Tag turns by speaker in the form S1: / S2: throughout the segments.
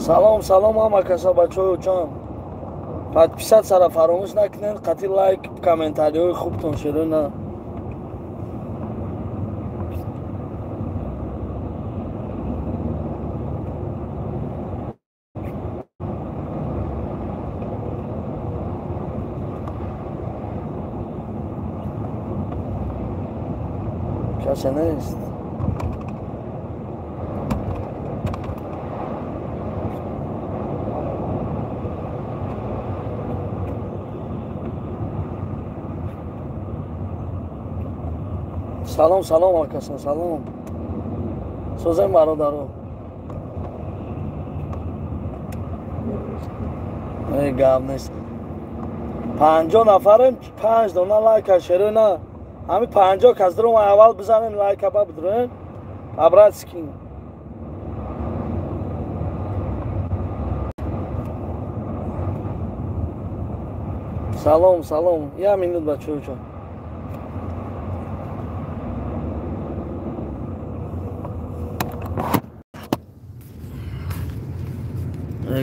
S1: салом салом ҳама каса бачаҳои ҷон подписатсара фаромӯш накунед қатъи лайк комментариҳои хубтон ширина касе нест салом салом акасан салом сӯзем бародаро гап нест 50 нафарем 5 дона лайка шерона ҳами 50 каздро ма аввал бизанем лайка ба бидроен абратскин салом салом я минут бачаҳо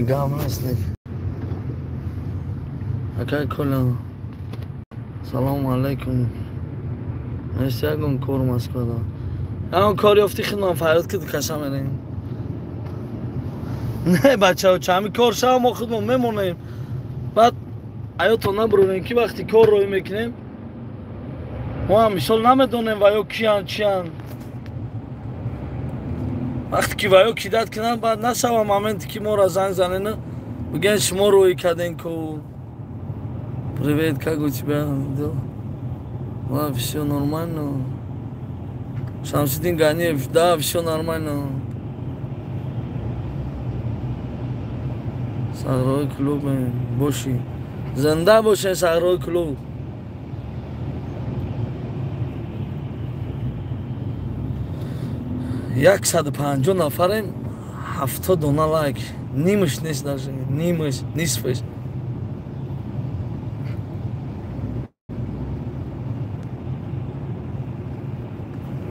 S1: гам нест акай колам салому алайкум нест ягон кор маскада ягон кор ёфти хидмам фарёд кид каса мерем не бачаҳо чами кор шава мо худмон мемонем баъд аётон набуронем ки вақти кор роҳӣ мекунем мо ҳам мисол намедонем ва ё киян чиян вақте ки ва ё кидат кунанд баъд насава моменте ки моро занг занена бигӯянд шумо роҳӣ кардем ку привет как у тебя да всё нормально Шамсиддин Ганиев да всё нормально сагрои клуб боши зинда бошен сагрои клуб 150 нафарем 70 дона лайк нимаш нест даже нимаш нисфаш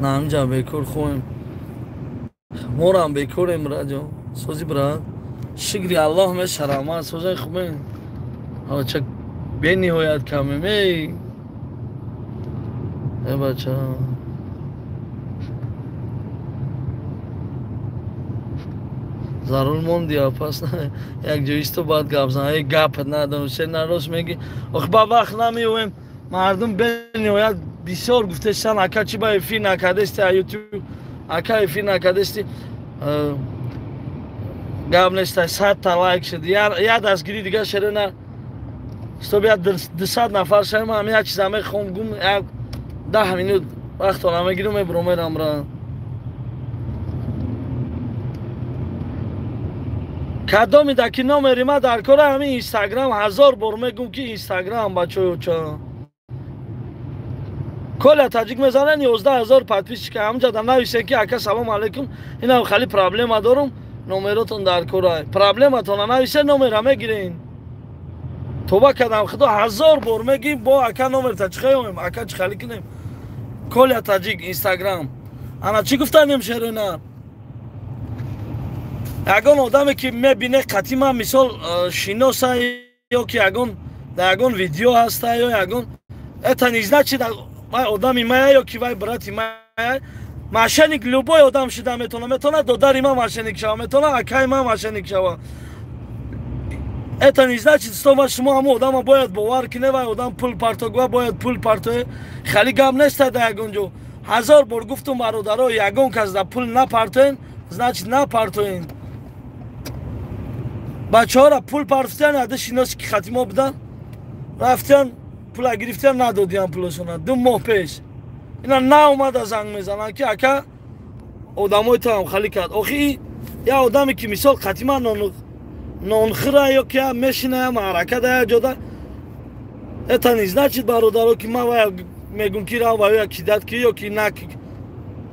S1: на ҳамҷа бекор хоҳем морам бекорем раҷо сози брат шикри аллоҳ мешарамад созаи хубем чак бениҳоят камем бача зарур монди пас якҷоисто баъд гап зан гапат надонам се нарост меги охи ба вақт намеоем мардум бениҳоят бисёр гуфтестан ака чи ба эфир накардести ютуб ака эфир накардести гап неста 100 та лайк шуд я дастгирӣ дига шерена сто бия 200 нафар шаем ҳам як чиза мехоҳам гум як 10 минут вақтон намегирам мебурам мерам ра кадоми даки номери ма дар кори ҳамин инстаграм 1000 бор мегум ки инстаграм бачаҳоюча коля таҷик мезанен 11000 подписчика ҳамҷада нависен ки ака салому алайкум инам хали проблема дорум номеротон дар кора проблематона нависен номера мегирен توبه کردم خدا 1000 بار میگیم با اکا نمبر تا چی خواهیم اکا چی خالی کنیم کل تاجیک اینستاگرام انا چی گفتم شهرنا اگون آدمی که میبینه قطعا مثال شناسه یا که اگون ویدیو هسته یا اگون اتنیز نچید آدمی مایه یا که وای براتی مایه ماشینک لوبای آدم شده میتونه داداری ما ماشینک شوه میتونه اکای ما ماشینک شوه это не значит, что вашему адаму бояд бовар кине ва адам пул партогва бояд пул партое хали гап неста да ягонҷо 1000 бор гуфтум бародаро ягон кас да пул напартоен значит напартоен бачаҳора пул партоен ада шиноси ки хатимо буда рафтиан пула гирифтиан надодиан пулашона 2 моҳ пеш ина наомада занг мезананд ки ака одамои тоам хали кард охи я одаме ки мисол қатима нонхира ё ки мешина маърака да як ҷода это не значит бародаро ки ман вая мегум ки рав ва ё кидат ки ё ки нак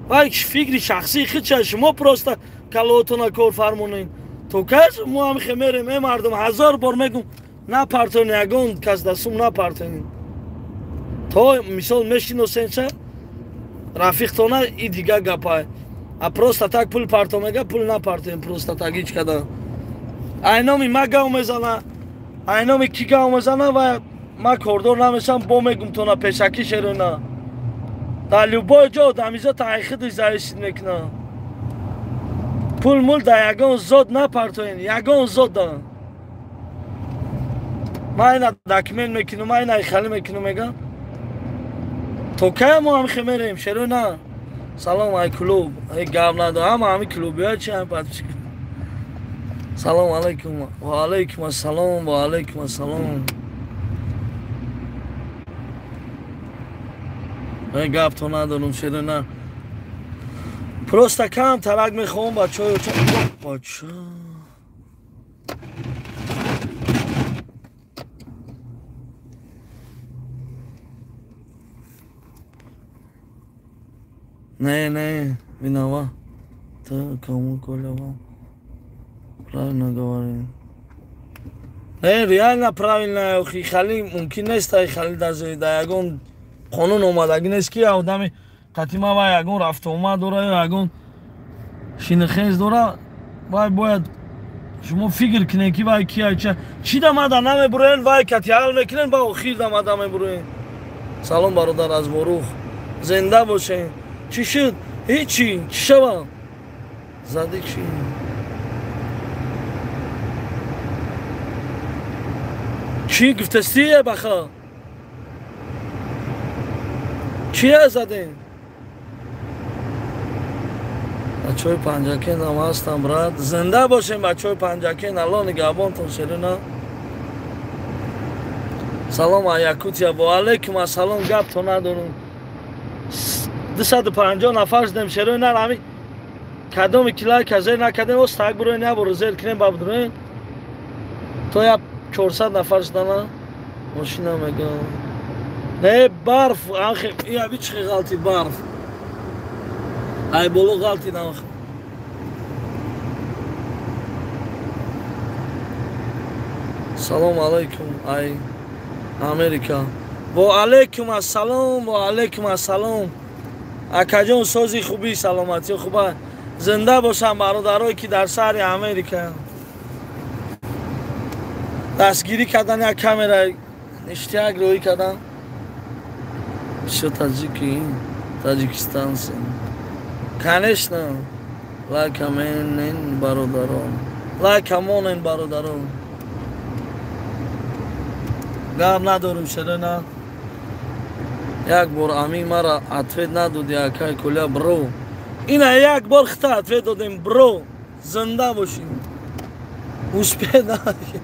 S1: вай фикри шахсии худша шумо просто калоотона кор фармонед то кас мо ҳам хемерем е мардум 1000 бор мегум напартоен ягон кас дастум напартоен то мисол мешиносенса рафиқтона и дига гапа а просто так пул парто мега пул напартоен просто так ҳеҷ када айноми ма гав мезана айноми ки гав мезана ва ма кордор намешам бо мегум тона пешаки шерона дар любой ҷо дамизо таъқиди зависид мекуна пул мул дар ягон зод напартоен ягон зод дорам ма ина документ мекунум ма ина ихали мекунум мегам то кая мо ҳамихе мерем шерона салом ай клуб ай гап надорам ҳами клубиҳо чи ҳам подписка салом алайкум ва алайкум ассалом ва алайкум ассалом ай гап то надорум шерона просто кам тарак мехоҳам ба чой бача не виноват ты кому колевал правильно говорим реально правильно ихали мумкин нест ихали да ягон қонун омадаги нест ки одами қатима ва ягон рафтуомад дора ягон шинохез дора вай бояд шумо фикр кунед ки вай кия чӣ дамада намебуроен вай катиҳал мекунен ба охир дамада мебуроен салом бародар аз ворух зинда бошен чӣ шуд ҳечи чӣ шавад зади чӣ чӣ гуфтастие баха чия задем бачаҳои панҷакен ҳам ҳастам брат зинда бошем бачаҳои панҷакен алло нигаҳбонтон шерина салом а якутия ва алайкум ассалом гап то надорум 250 нафар шудем шерона ҳами кадоми килай казер накардем оз так буроен яборо зер кунем ба будроен то я 400 нафар шудана мошина мегам не барф яби чӣ ғалти барф ай боло ғалти намах салом алайкум ай америка ва алайкум ассалом ва алайкум ассалом акаҷон сози хуби саломатӣ хуба зинда бошам бародарое ки дар шаҳри америка дастгирӣ кардан як камера ништияк роҳӣ кардан шо таҷики таҷикистан конечно лайкаменен бародарон лайкамонен бародарон гап надорум шерена як бор ами мара ответ надоди акай куля бро ина як бор хита ответ додем бро зинда бошим успех надошем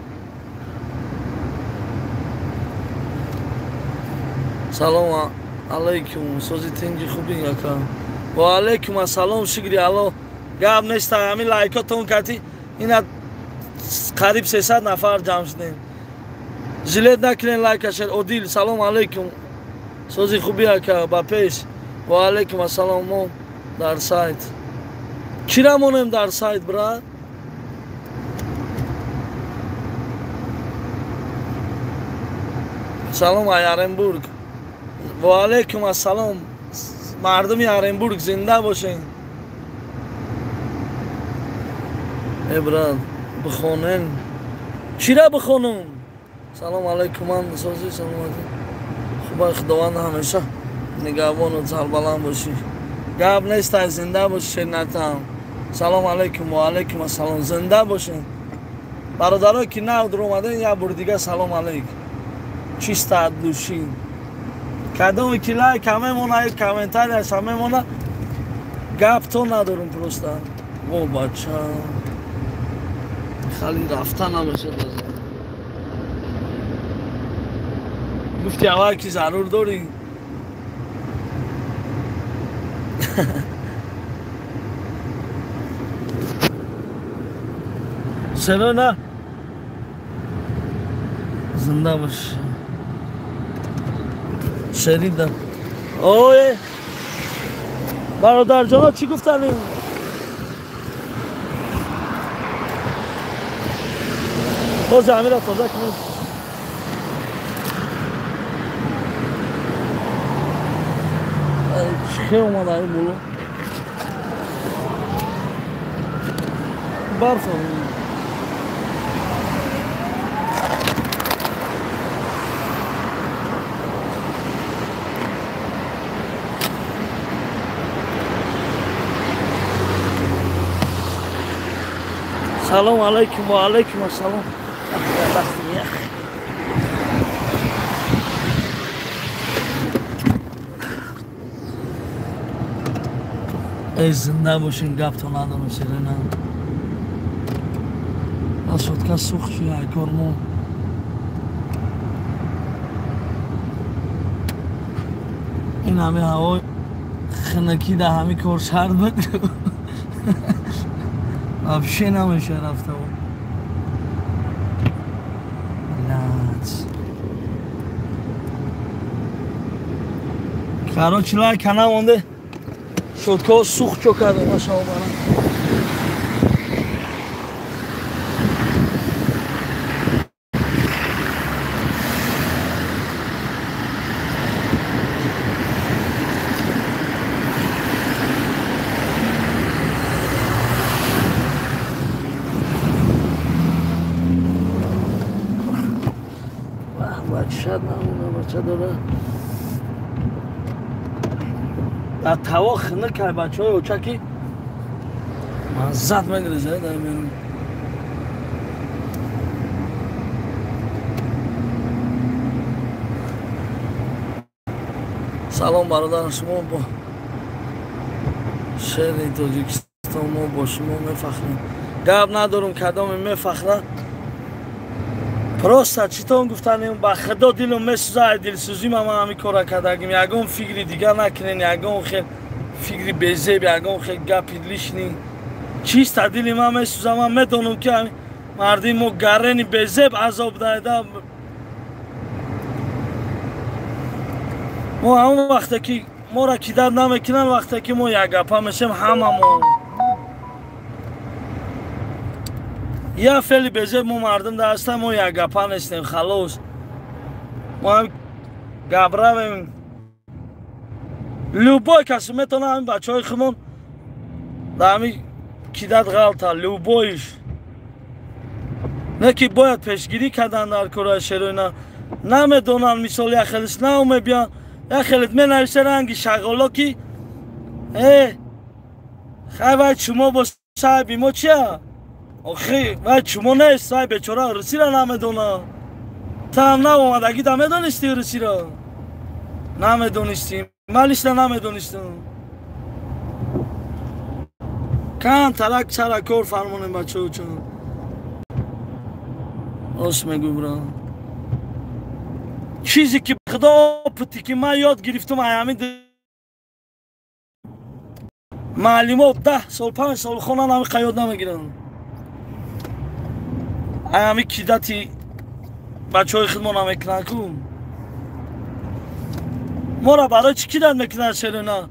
S1: салом алайкум сози тинҷи хуби ака ва алайкум ассалом шукри алло гап неста ҳамин лайкотон кати ина қариб 300 нафар ҷамъ шудем жилет накунен лайкашер одил салом алайкум сози хуби ака ба пеш ва алайкум ассалом мо дар сайт чира монем дар сайт брат салом ай оренбург ва алайкум ассалом мардуми оренбург зинда бошен брат бихонен чира бихонум салом алайкум ман сози саломатӣ хубаи худованд ҳамеша нигаҳбону сарбаланд бошӣ гап нестай зинда бошӣ шернатам салом алайкум ва алайкум ассалом зинда бошен бародарое ки навдур омаден як бори дига салом алайкум чиста адлушӣ кадоми ки лайк ҳамемона комментарияш ҳамемона гап то надорум просто о бача хали рафтан ҳамеша гуфти аввал ки зарур дорӣ серона зинда бош шеридам ой бародарҷоно чӣ гуфтанӣ боз амира тоза кунед چه اومده این بولو برف سلام علیکم و علیکم السلام. ای زنده باشین، گپ تو ندارم سیرنا. شد که سوخت شد ای کارمون. این همه هوای خنکی ده همه کار سرد بود. افشه نمیشه رفته بود. لعنت. کارا چلای کنه مونده. شد که سوخت چو کرده ماشاءالله برام. شاید نمونه بچه داره در تواخ نکه بچه های اوچکی مزد مگریزه داره میرون. سلام برادر، شما با شهر تاجیکستان ما با شما میفخریم. گپ ندارم کدام میفخره. просто читон гуфтанем ба худо дилам месӯзад дилсӯзӣ ман ҳамин кора кардагим. ягон фикри дигар накунем, ягон хел фикри безеб, ягон хел гапи лишни чиста дили ман месӯзад. ман медонам ки марди мо гаррени безеб азоб дада. мо ҳамон вақте ки моро кидат намекунанд, вақте ки мо як гапа мешем ҳамамон یا فعلی بزرگ ما مردم داشتیم ما یک گپا نیستیم خلاص. ما هم گبره بیم لوبای کسی میتونه همین بچه های خمون در همین کیدت غلطه لوبایش نه که باید پیشگیری کردن در کره شروع نمیدونن. مثال یک خیلیست نومه بیان یک خیلیت می نویسه رنگی شغالا که خیلی شما با صاحبی ما چیه؟ آخی وای شما نیست وای بیچاره روسی را نمیدونه. تا هم نامدگی تا میدونستی روسی را نمیدونستی مالیش را نمیدونستم. کن ترک سر کار فرمونیم بچه ها چون راست میگو برا. چیزی که خدا پتی که من یاد گرفتم همین معلومات 10 سال 5 سال خونه نمی قیاد نمیگیرن. همین کیدتی بچه های خود ما نمیکنن کن. ما را برای چی کیدت میکنن شروع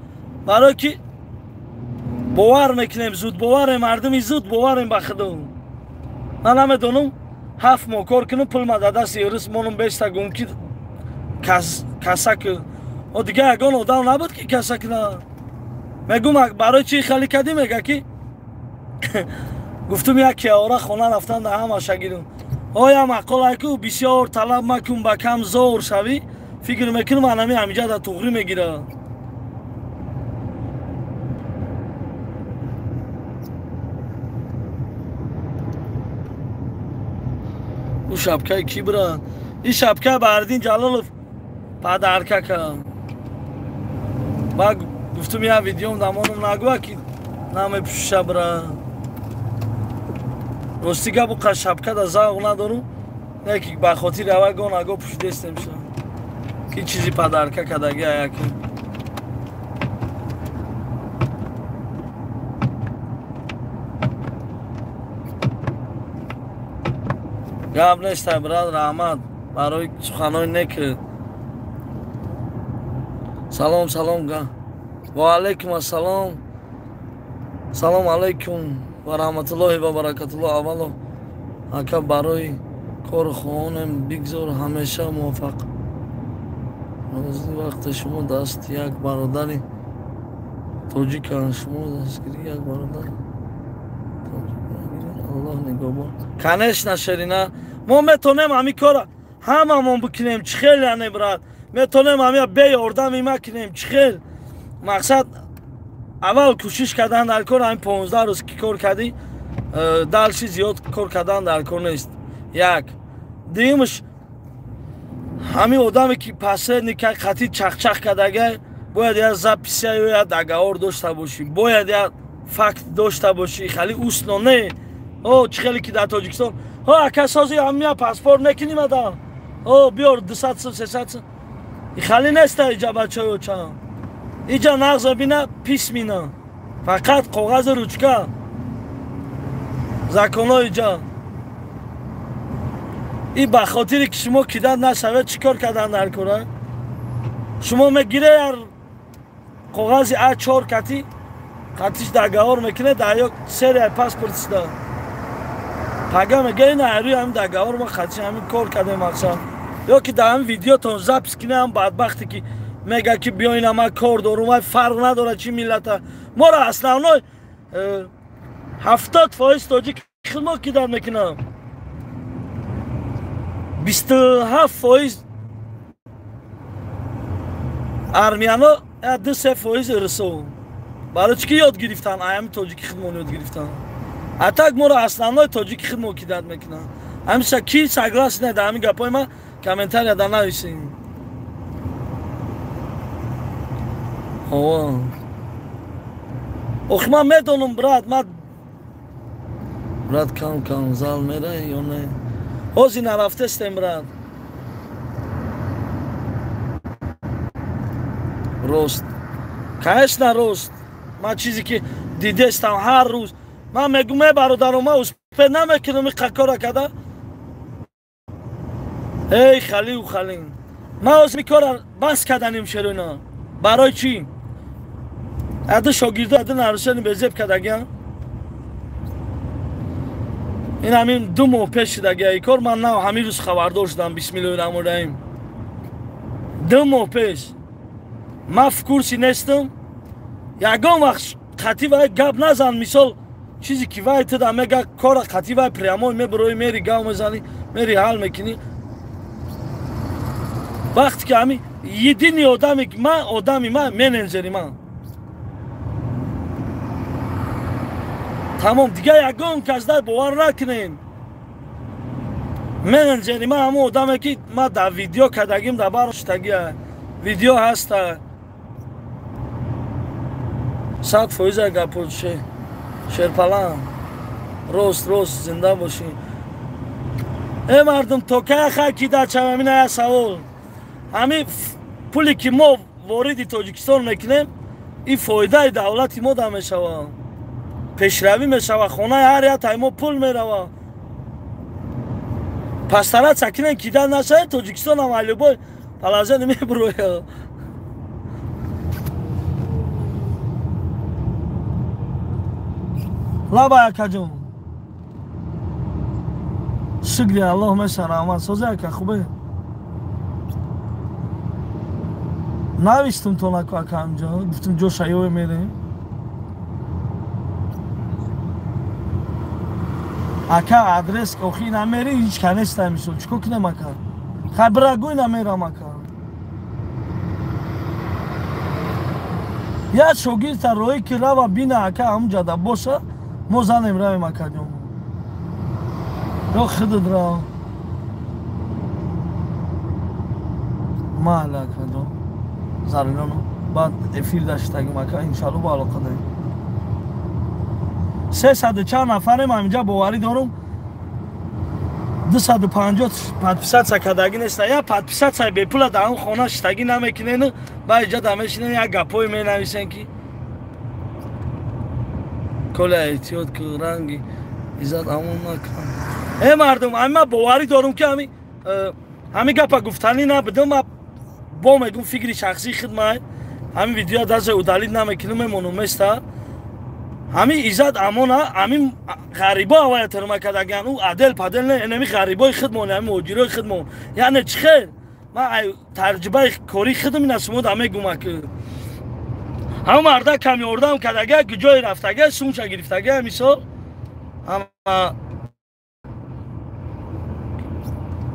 S1: برای که باور میکنیم زود باوریم مردمی زود باوریم به خدا. من نمیدونم 7 ماه کار کنم پول ما دست یورس مونم بیسته گم که کسک و دیگه اگان آدم نبود که کسک نه. میگم برای چی خالی کردی میگه که گفتم یکی آره خونه رفتن در همه شگیرم آیا مقاله که بسیار طلب مکن با کم زور شوی فکر میکنم من همینجا در تغری میگیره. او شبکه کی برا؟ این شبکه بردین جلالوف پدرکه که با گفتم یه ویدیوم دمانم نگوه که نمی پوشه برا راستی گبو که شبکه در زاغ ندارم نه که به خاطر اوه گان اگه پوشیده است نمیشه که چیزی پدرکه کدگه یکی گب نیست برادر احمد برای سخنهای نکرد. سلام سلام گه و علیکم السلام. سلام علیکم و رحمت الله و برکت الله. اولو اکا برای کار خواهانم بگذار همیشه موفق. روزی وقت شما دست یک برادری تاجیکان شما دستگیری یک برادر الله نگهبان کنش نشرینا. ما میتونیم همین کار هممون بکنیم چه خیلی یعنی برات میتونیم همین به یاردم میکنیم چه خیلی مقصد اول کوشش کردن در کار همین 15 روز که کار کردی دالشی زیاد کار کردن در کار نیست. یک دیمش همین آدمی که پسه نکای خطی چخ کردگه باید یا زپسی یا دگاور داشته باشی، باید یا فکت داشته باشی. خیلی اوسنا نه او چه خیلی که در تاجیکستان اکا سازی همیا پاسپورت نکنی مدام بیار 200 300 خیلی نیست اینجا بچه ها چند اینجا نغز بینه پیس مینه فقط کاغذ روچکه زکانه اینجا این بخاطری که شما کدن نشوه چیکار کردن در کاره شما میگیره هر کاغذی A4 کتی خطیش دگاور میکنه در یک سری پاسپورت ده پگه میگه این روی همین دگاور ما خطیش همین کار کرده مقصد یا که در همین ویدیو تون زبس کنه هم بدبختی که میگه که بیاین همه کار دارم فرق نداره چی ملت ما را اصلا 70% تاجیک خدمت کدن میکنم 27% ارمیانا 2-3% رسو برای چی یاد گرفتن همین تاجیک خدمت یاد گرفتن اتاق ما را اصلا تاجیک خدمت کدن میکنن همیشه کی سگراس نه در همین گپای ما کامنتار یاد نویسین اوخ من میدونم براد کم زال میره یا نه اوزی نرفته استیم براد روست کهش نه روست من چیزی که دیده استم هر روز من میگم برادرم ما اسپه نمیکنم این قکارا کده ای خلی و خلی ما از میکارا بس کدنیم شروینا برای چی؟ اده شاگرده اده نرسانی بزیب کدگیم این همین 2 ماه پیش شده ای کار من نه همین روز خبردار شدم بسم الله الرحمن الرحیم 2 ماه پیش من فکرسی نیستم یکم وقت خطی وای گپ نزن مثال چیزی که وای تدا میگه کار خطی وای پریامای میبروی میری گاو میزنی میری حل میکنی وقتی که همین یدینی آدمی من منیجری من تمام دیگه یکم کسده باور نکنین منیجری من همون آدمی که ما در ویدیو کدگیم در براشتگی ویدیو هست 100% گپوت شیرپلان روست زنده باشین ای مردم تو که خاکی در چمامین های سوال همین پولی که ما واردی تاجیکستان میکنیم این فایده دولتی ما در میشوه پیشروی میشوه خونه هر یک ما پول میروه پس طرف سکنن کیدن نشه تاجیکستان هم علی بای پلازه نمیبروه لابا اکا جون شکری الله میشه رحمت سازه اکا خوبه نویستم تو نکو اکا همجا گفتم جو شایوه میریم اکا ادرس اوخی نمیری هیچ کنست همیشون چکو کنم اکا خبرگوی نمیرم اکا یا شوگیر تا روی که رو و بینه اکا همجا دا باشه ما زنیم رویم اکا جون یا خودت رو محل اکا جون زرینانو بعد افیر داشتگیم اکا انشالله با علاقه داریم 300 چند نفریم همینجا باوری دارم 250 پدپیست سکدگی نیست یا پدپیست سای به پول در اون خانه شتگی نمیکنین با اینجا دمیشینن یا گپوی می نویسن که کل احتیاط که رنگی ایزاد همون نکن ای مردم همین باوری دارم که همین گپا گفتنی نبدم با میگم فکری شخصی خدمت همین ویدیو دست او دلیل نمیکنم مونومستا همین ایزاد امونه همین غریبا هوای ترما کدگن او عدل پدل نه اینمی غریبای خدمون همین مدیرای خدمون یعنی چخیر من ترجمه کاری خدمی نسمود همه گومه که همه مرده کمی اردم کدگه که جای رفتگه سونچه گرفتگه مثال اما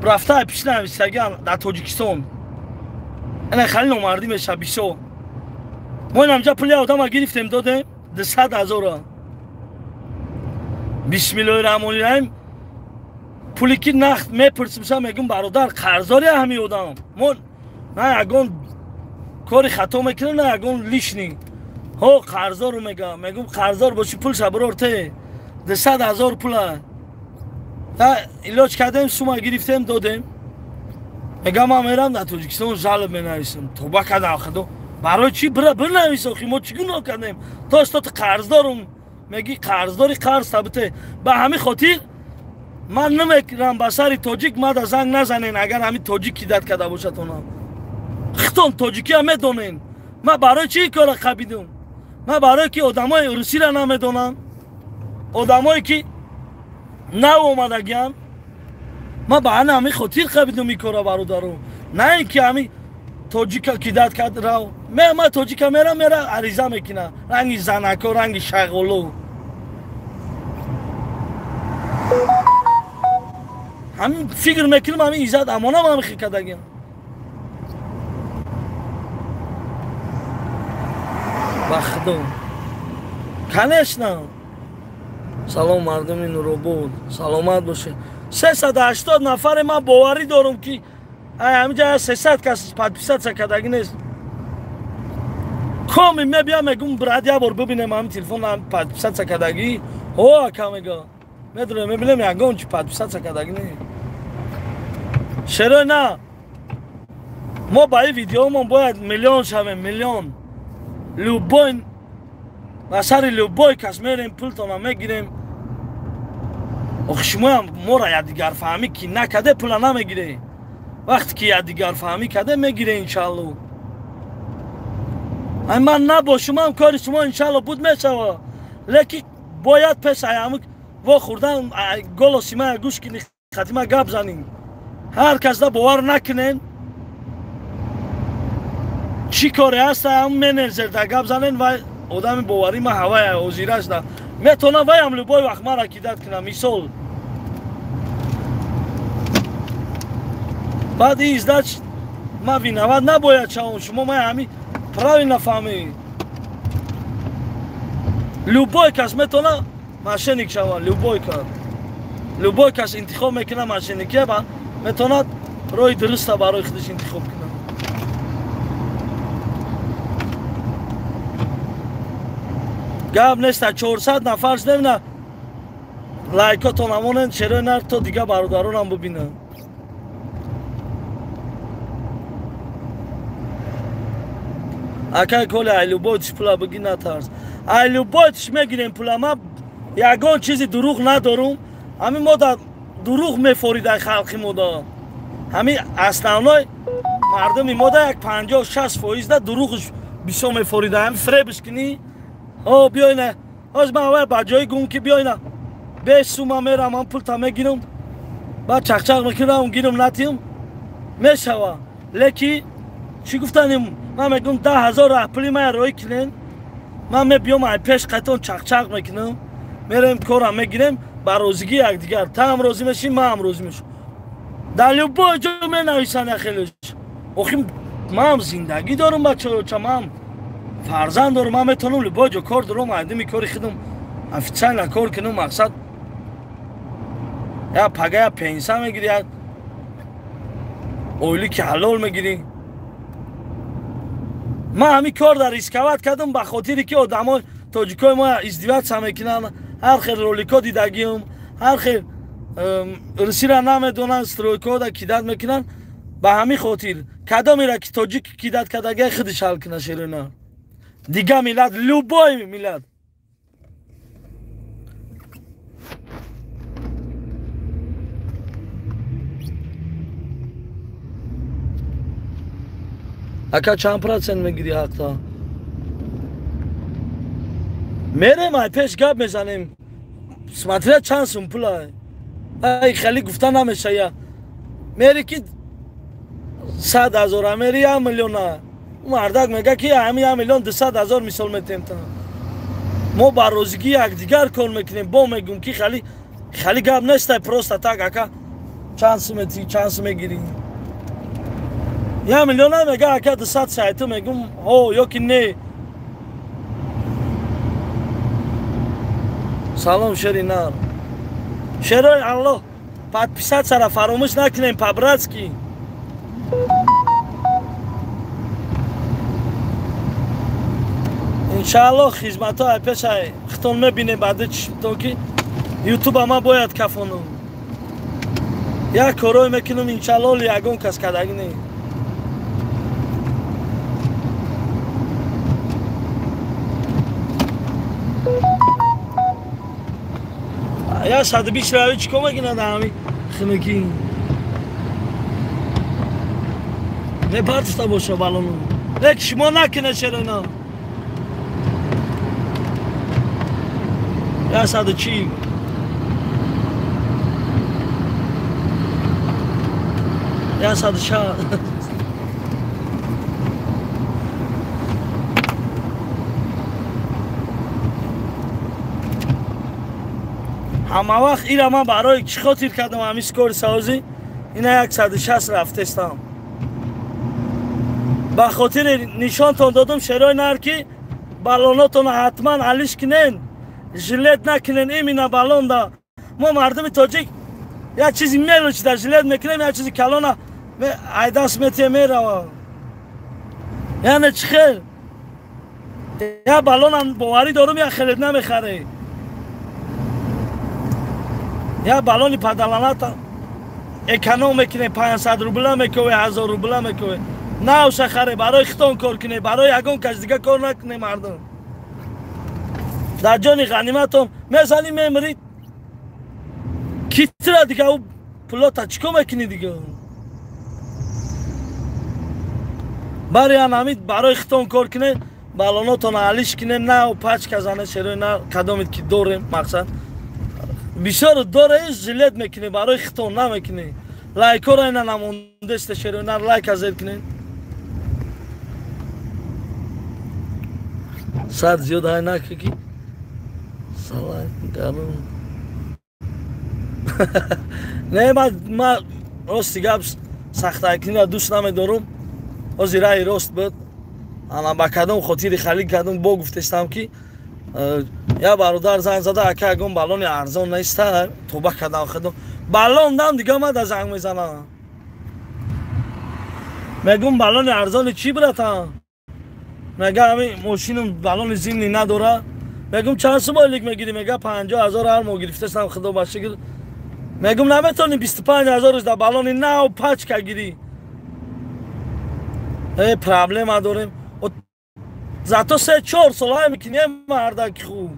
S1: رفته پیش نویستگه در تاجیکستان اینه خیلی نمردی میشه بیشو ما این همجا پولی آدم ها گرفتیم دادیم 200,000 бисмиллоҳир-раҳмонир-раҳим пули ки нақд мепурсимса мегум бародар қарздори ҳамин одам мо на ягон кори хато мекунем на ягон лишни ҳо қарздору мегум қарздор боши пул шаброр те 200,000 пула илоҷ кардем сума гирифтем додем мегам ман мерам дар тоҷикистон жалоб менависам тоба кардам худо барои чӣ бинавис охи мо чӣ гуноҳ кардем то истод қарздорум меги қарздори қарз табите ба ҳамин хотир ман намекунам ба сари тоҷик мада занг назанен агар ҳамин тоҷик кидат карда бошад онам хитон тоҷикия медонен ман барои чӣ кора қабидум ман барое ки одамои русира намедонам одамое ки нав омадагиам ман ба ҳамин хотир қабидум ин кора бародаро на ин ки ҳамин тоҷика кидат кард рав ман тоҷика мера ариза мекунам ранги занако ранги шағоло ҳамин фикр мекунам ҳамин иззат амона ман мехикадагиам ба худо конечно салом мардуми нуробод саломат бошед 380 нафаре ман боварӣ дорум ки ҳамиҷа 300 кас подписатсия кардаги нест коми мебиям мегум брат я бор бибинем ҳамин телефон подписатсия кардаги ҳо ака мега медонем мебинем ягон чи подписатсия кардаги не шерои на мо ба ин видеомон бояд миллион шавем миллион любой ба сари любой кас мерем пултона мегирем охи шумоям мора якдигарфаҳмӣ ки накарде пула намегире вақте ки якдигарфаҳмӣ карде мегире иншалло ман набошумам кори шумо иншалло буд мешава лекин бояд пешаям во хурдан голоси мая гӯш кини хатима гап занем ҳар касда бовар накунен чӣ коре ҳаста ҳам менезерда гап занен ва одами боварӣ ма ҳавая озирашда метонам ваям любой вақт мара кидат кунам мисол баъд ин издач ма виноват набояд шавам шумо ма ҳамин правильно фаҳмед любой кас метона мошенник шава любой кас интихоб мекуна мошенникия ба метонад роҳи дуруста барои худаш интихоб кунад гап неста 400 нафар шунавина лайкотон амонен шерои нар то дига бародаронам бубинанд акай коли айлубойтиш пула биги натарс айлубойтиш мегирем пула ма ягон чизи дуруғ надорум ҳамин мо дар дуруғ мефорида халқи мода ҳамин основной мардуми мода як 50-60% дуруғш бисёр мефорида ҳамин фребиш кини о биёйна ҳоз ман авай ба ҷои гум ки биёйна 5 сума мерам ман пулта мегирам ба чақчақ мекунам гирам натиям мешава леки чӣ гуфтаним ман мегум 10,000 пули мая роҳӣ кунен ман мебиём ай пеш қайтон чақчақ мекунам мерем корам мегирем ба розигии якдигар таам розӣ мешӣ маам розӣ мешам дар любой ҷо менависанд яхелеш охи маам зиндагӣ дорум бачаоча маам фарзанд дорум ман метонам любой ҷо кор дорум айдами кори худам официально кор кунам мақсад я пага я пенса мегирӣ я оили ки ҳалол мегирӣ ман ҳамин кор дар рисковат кардам ба хотире ки одамои тоҷикои мо издиватса мекунанд ҳар хел ролико дидагиам ҳар хел русира намедонанд стройкода кидат мекунанд ба ҳамин хотир кадомира ки тоҷик кидат кардаги худиш ҳал кунад шерона дига миллат любой миллат ака чанд процент мегирӣ ҳақта мерем ай пеш гап мезанем смотря чанд сум пула ай хеле гуфта намешая мери ки 100,000 мери 1 миллион мардак мега ки ҳамин 1 миллион 200,000 мисол метемта мо ба розигӣ якдигар кор мекунем бо мегум ки хеле гап неста просто так ака чанд сумети чанд сум мегирӣ 1 миллион мега ака 200 сайто мегум ҳо ё ки не салом шери нар شروع الله подписать سر فراموش نکنیم پابراتسکی انشالله خدمت ها پیش ختم میبینه بعد چطور که یوتیوب ما باید کفانم یک کارای میکنم انشالله یگان کس کدگی نه یا 120 روی چی کمکی ندهمی خنکی نه پارتستا باشه بالونو لیک شما نکنه چرا اینا یا 140 یا 160 همه وقت ایره من برای چی خاطر کردم همی سکور سازی اینا 160 رفتستم به خاطر نشانتان دادم شرای نر که بالوناتون حتما علیش کنین ژیلت نکنین ایمینا بالون دا ما مردم تاجیک یا چیزی میلوچ در ژیلت میکنیم یا چیزی کلانه ایداس میته میره یعنی چی خیل یا بالون هم باوری دارم یا خیلت نمیخره یا بالونی پدلاناتا اکنوم میکنه 500 روبله میکنه 1000 روبله میکنه نه شخره برای ختان کار کنه برای یگان کس دیگه کار نکنه مردم در جان غنیمتون میزنی میمرید کیتره دیگه او پلاتا چیکو میکنی دیگه برای همید برای ختان کار کنه بالوناتون علیش کنه نه و پچ کزانه شروع نه کدامید که داریم مقصد بسیار داره ژیلت میکنه برای ختان نمیکنه لایک ها را اینا نمونده است شروع نه لایک ازیر کنه سر زیاد های نکه که سلام گرم نه من راستی گب سخت اکنی دوست نمیدارم از رای راست بود انا با کدام خاطر خالی کدام با گفتستم که یا برادر زنگ زده اکه اگم بالون ارزان نیست توبه کدام خدم بالون دم دیگه ما در زنگ میزنم میگم بالون ارزان چی برات میگه همین ماشینم بالون زمینی نداره میگم چند سومالیک میگیری میگه 50000 هر ماه گرفتستم خدا باشه میگم نمیتونی 25000 در بالون نه و پچ که گیری پرابلم داریم زاتو 3-4 سال میکنیم مردک خوب